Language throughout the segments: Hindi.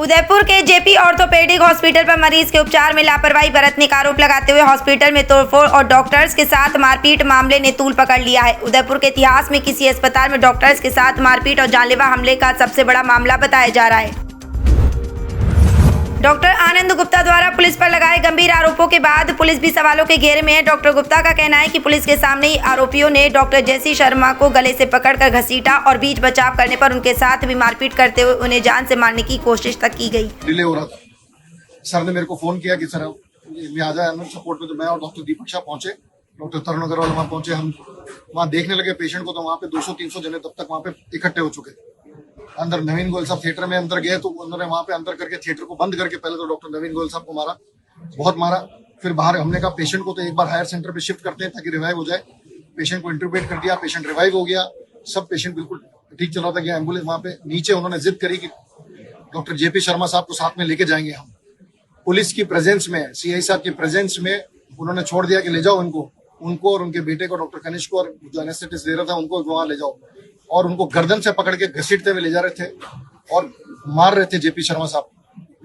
उदयपुर के जेपी ऑर्थोपेडिक हॉस्पिटल पर मरीज के उपचार में लापरवाही बरतने का आरोप लगाते हुए हॉस्पिटल में तोड़फोड़ और डॉक्टर्स के साथ मारपीट मामले ने तूल पकड़ लिया है। उदयपुर के इतिहास में किसी अस्पताल में डॉक्टर्स के साथ मारपीट और जानलेवा हमले का सबसे बड़ा मामला बताया जा रहा है। डॉक्टर आनंद गुप्ता द्वारा पुलिस पर लगाए गंभीर आरोपों के बाद पुलिस भी सवालों के घेरे में है। डॉक्टर गुप्ता का कहना है कि पुलिस के सामने ही आरोपियों ने डॉक्टर जेसी शर्मा को गले से पकड़कर घसीटा और बीच बचाव करने पर उनके साथ भी मारपीट करते हुए उन्हें जान से मारने की कोशिश तक की गई। डिले हो रहा था, सर ने मेरे को फोन किया कि सर मैं आ जाए एम्बुलेंस सपोर्ट में, तो मैं और डॉक्टर दीपक शाह पहुंचे, डॉक्टर तरुण अग्रवाल वहाँ पहुंचे। हम वहाँ देखने लगे पेशेंट को, तो वहाँ पे 200-300 जने तब तक वहाँ पे इकट्ठे हो चुके। अंदर नवीन गोयल साहब थिएटर में अंदर गए, तो उन्होंने वहां पे अंदर करके थिएटर को बंद करके पहले तो डॉक्टर नवीन गोयल साहब को मारा, बहुत मारा। फिर बाहर हमने कहा पेशेंट को तो एक बार हायर सेंटर पे शिफ्ट करते हैं ताकि रिवाइव हो जाए। पेशेंट को इंटरवेट कर दिया, पेशेंट रिवाइव हो गया, सब पेशेंट बिल्कुल ठीक चल रहा था। गया एम्बुलेंस वहां पे नीचे, उन्होंने जिद करी कि डॉक्टर जेपी शर्मा साहब को साथ में लेके जाएंगे हम। पुलिस की प्रेजेंस में, सीआई साहब की प्रेजेंस में उन्होंने छोड़ दिया कि ले जाओ उनको और उनके बेटे को, डॉक्टर कनिष्क को, और जो एनेस्थेटिस्ट दे रहा था उनको वहां ले जाओ। और उनको गर्दन से पकड़ के घसीटते हुए ले जा रहे थे और मार रहे थे जेपी शर्मा साहब।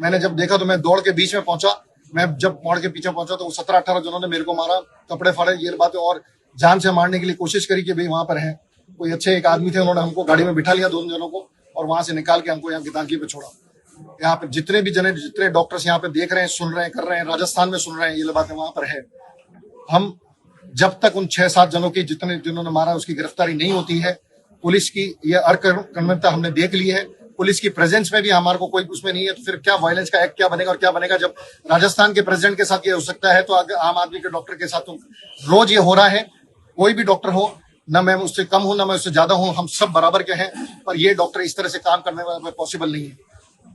मैंने जब देखा तो मैं दौड़ के बीच में पहुंचा। मैं जब मोड़ के पीछे पहुंचा तो वो 17-18 जनों ने मेरे को मारा, कपड़े फाड़े, ये बातें, और जान से मारने के लिए कोशिश करी कि भाई वहां पर है कोई अच्छे एक आदमी थे। उन्होंने हमको गाड़ी में बिठा लिया, 2 जनों को, और वहां से निकाल के हमको यहाँ गीतांजलि पे छोड़ा। यहाँ पे जितने डॉक्टर्स यहाँ पे देख रहे हैं, सुन रहे हैं, कर रहे हैं, राजस्थान में सुन रहे हैं, ये बातें वहां पर है। हम जब तक उन 6-7 जनों की जिन्होंने मारा उसकी गिरफ्तारी नहीं होती है, पुलिस की ये अकर्मकता हमने देख ली है, पुलिस की प्रेजेंस में भी हमारे को कोई उसमें नहीं है, तो फिर क्या वायलेंस का एक्ट क्या बनेगा और क्या बनेगा। जब राजस्थान के प्रेसिडेंट के साथ ये हो सकता है, तो आम आदमी के डॉक्टर के साथ तो रोज ये हो रहा है। कोई भी डॉक्टर हो, ना मैं उससे कम हूं ना मैं उससे ज्यादा हूं, हम सब बराबर के हैं, पर ये डॉक्टर इस तरह से काम करने वाला पॉसिबल नहीं है।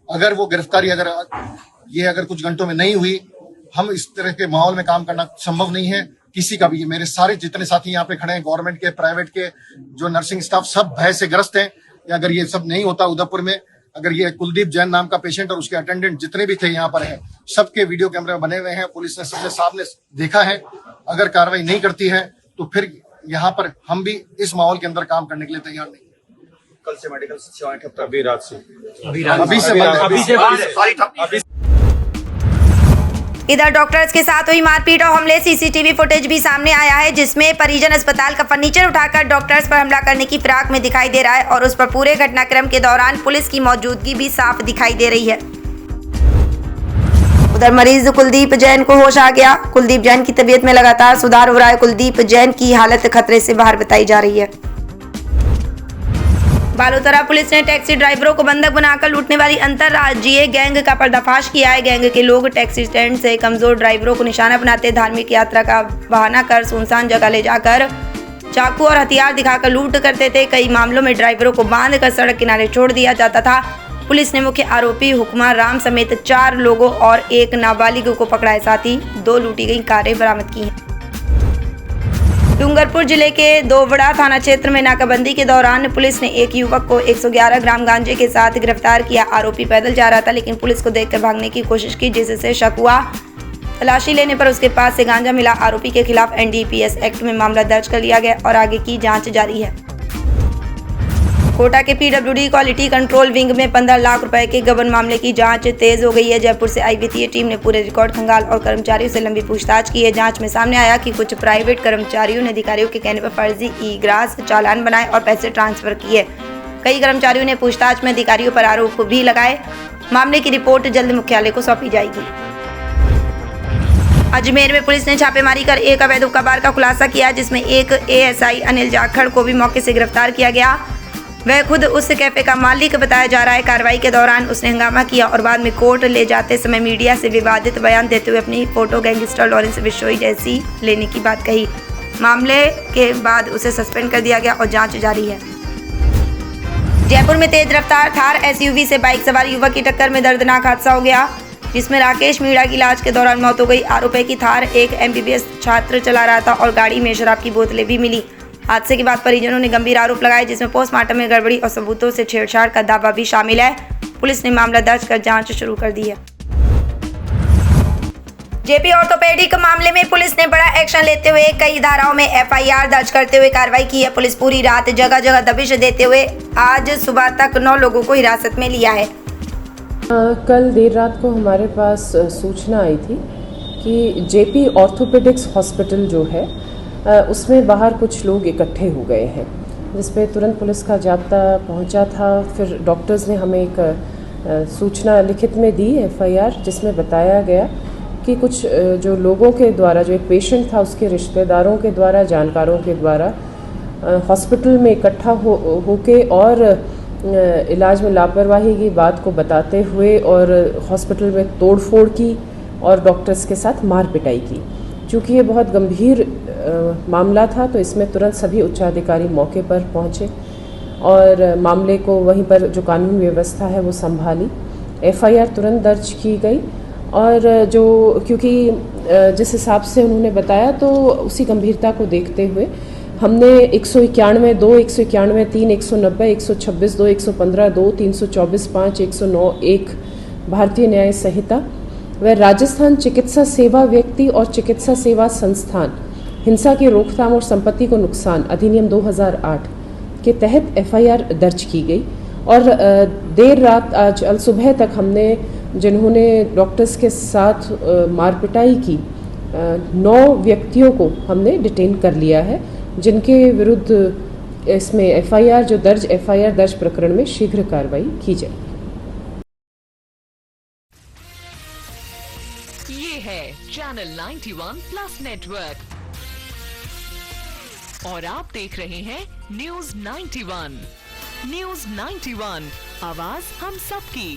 अगर वो गिरफ्तारी अगर कुछ घंटों में नहीं हुई, हम इस तरह के माहौल में काम करना संभव नहीं है किसी का भी। मेरे सारे जितने साथी यहाँ पे खड़े हैं, गवर्नमेंट के, प्राइवेट के, जो नर्सिंग स्टाफ, सब भय से ग्रस्त हैं। अगर ये सब नहीं होता उदयपुर में, अगर ये कुलदीप जैन नाम का पेशेंट और उसके अटेंडेंट जितने भी थे यहाँ पर है, सबके वीडियो कैमरे बने हुए हैं, पुलिस ने सबने सामने देखा है। अगर कार्रवाई नहीं करती है तो फिर यहाँ पर हम भी इस माहौल के अंदर काम करने के लिए तैयार नहीं। कल से मेडिकल सेवाएं ठप, अभी रात से इधर डॉक्टर्स के साथ हुई मारपीट और हमले सीसीटीवी फुटेज भी सामने आया है, जिसमें परिजन अस्पताल का फर्नीचर उठाकर डॉक्टर्स पर हमला करने की फिराक में दिखाई दे रहा है और उस पर पूरे घटनाक्रम के दौरान पुलिस की मौजूदगी भी साफ दिखाई दे रही है। उधर मरीज कुलदीप जैन को होश आ गया। कुलदीप जैन की तबीयत में लगातार सुधार हो रहा है। कुलदीप जैन की हालत खतरे से बाहर बताई जा रही है। बालोतरा पुलिस ने टैक्सी ड्राइवरों को बंधक बनाकर लूटने वाली अंतरराज्यीय गैंग का पर्दाफाश किया है। गैंग के लोग टैक्सी स्टैंड से कमजोर ड्राइवरों को निशाना बनाते धार्मिक यात्रा का बहाना कर सुनसान जगह ले जाकर चाकू और हथियार दिखाकर लूट करते थे। कई मामलों में ड्राइवरों को बांध कर सड़क किनारे छोड़ दिया जाता था। पुलिस ने मुख्य आरोपी हुक्मा राम समेत 4 लोगों और एक नाबालिग को पकड़ा है, साथ ही 2 लूटी गई कारें बरामद की हैं। डूंगरपुर जिले के दोवड़ा थाना क्षेत्र में नाकाबंदी के दौरान पुलिस ने एक युवक को 111 ग्राम गांजे के साथ गिरफ्तार किया। आरोपी पैदल जा रहा था, लेकिन पुलिस को देखकर भागने की कोशिश की, जिससे शक हुआ। तलाशी लेने पर उसके पास से गांजा मिला। आरोपी के खिलाफ एनडीपीएस एक्ट में मामला दर्ज कर लिया गया और आगे की जांच जारी है। कोटा के पीडब्ल्यूडी क्वालिटी कंट्रोल विंग में 15 लाख रुपए के गबन मामले की जांच तेज हो गई है। जयपुर से आई वित्तीय टीम ने पूरे रिकॉर्ड खंगाल और कर्मचारियों से लंबी पूछताछ की है। जांच में सामने आया कि कुछ प्राइवेट कर्मचारियों ने अधिकारियों के कहने पर फर्जी ई-ग्रास चालान बनाए और पैसे ट्रांसफर किए। कई कर्मचारियों ने पूछताछ में अधिकारियों पर आरोप भी लगाए। मामले की रिपोर्ट जल्द मुख्यालय को सौंपी जाएगी। अजमेर में पुलिस ने छापेमारी कर एक अवैध कबाड़ का खुलासा किया, जिसमें एक एएसआई अनिल जाखड़ को भी मौके से गिरफ्तार किया गया। वह खुद उस कैफे का मालिक बताया जा रहा है। कार्रवाई के दौरान उसने हंगामा किया और बाद में कोर्ट ले जाते समय मीडिया से विवादित बयान देते हुए अपनी फोटो गैंगस्टर लॉरेंस बिश्नोई जैसी लेने की बात कही। मामले के बाद उसे सस्पेंड कर दिया गया और जांच जारी है। जयपुर में तेज रफ्तार थार एसयूवी से बाइक सवार युवक की टक्कर में दर्दनाक हादसा हो गया, जिसमें राकेश मीणा की इलाज के दौरान मौत हो गई। आरोप है कि थार एक एमबीबीएस छात्र चला रहा था और गाड़ी में शराब की बोतलें भी मिली। हादसे के बाद परिजनों ने गंभीर आरोप लगाए, जिसमें पोस्टमार्टम में गड़बड़ी और सबूतों से छेड़छाड़ का दावा भी शामिल है। पुलिस ने मामला दर्ज कर जांच शुरू कर दी है। जेपी ऑर्थोपेडिक मामले में पुलिस ने बड़ा एक्शन लेते हुए कई धाराओं में एफआईआर दर्ज करते हुए कार्रवाई की है। पुलिस पूरी रात जगह जगह दबिश देते हुए आज सुबह तक 9 लोगों को हिरासत में लिया है। कल देर रात को हमारे पास सूचना आई थी कि जेपी ऑर्थोपेडिक्स हॉस्पिटल जो है उसमें बाहर कुछ लोग इकट्ठे हो गए हैं, जिस पे तुरंत पुलिस का जाब्ता पहुंचा था। फिर डॉक्टर्स ने हमें एक सूचना लिखित में दी एफआईआर, जिसमें बताया गया कि कुछ जो लोगों के द्वारा, जो एक पेशेंट था उसके रिश्तेदारों के द्वारा, जानकारों के द्वारा हॉस्पिटल में इकट्ठा होके और इलाज में लापरवाही की बात को बताते हुए और हॉस्पिटल में तोड़फोड़ की और डॉक्टर्स के साथ मार पिटाई की। चूँकि ये बहुत गंभीर मामला था तो इसमें तुरंत सभी उच्चाधिकारी मौके पर पहुँचे और मामले को वहीं पर जो कानून व्यवस्था है वो संभाली। एफआईआर तुरंत दर्ज की गई और जो क्योंकि जिस हिसाब से उन्होंने बताया तो उसी गंभीरता को देखते हुए हमने 191 2 191 3 190 126 2 115 2 324 5 109 1 भारतीय न्याय संहिता व राजस्थान चिकित्सा सेवा व्यक्ति और चिकित्सा सेवा संस्थान हिंसा की रोकथाम और संपत्ति को नुकसान अधिनियम 2008 के तहत एफआईआर दर्ज की गई। और देर रात आज सुबह तक हमने जिन्होंने डॉक्टर्स के साथ मारपिटाई की 9 व्यक्तियों को हमने डिटेन कर लिया है, जिनके विरुद्ध इसमें एफआईआर दर्ज प्रकरण में शीघ्र कार्रवाई की जाएगी। ये है चैनल 91 प्लस नेटवर्क और आप देख रहे हैं न्यूज 91। न्यूज 91, आवाज हम सबकी।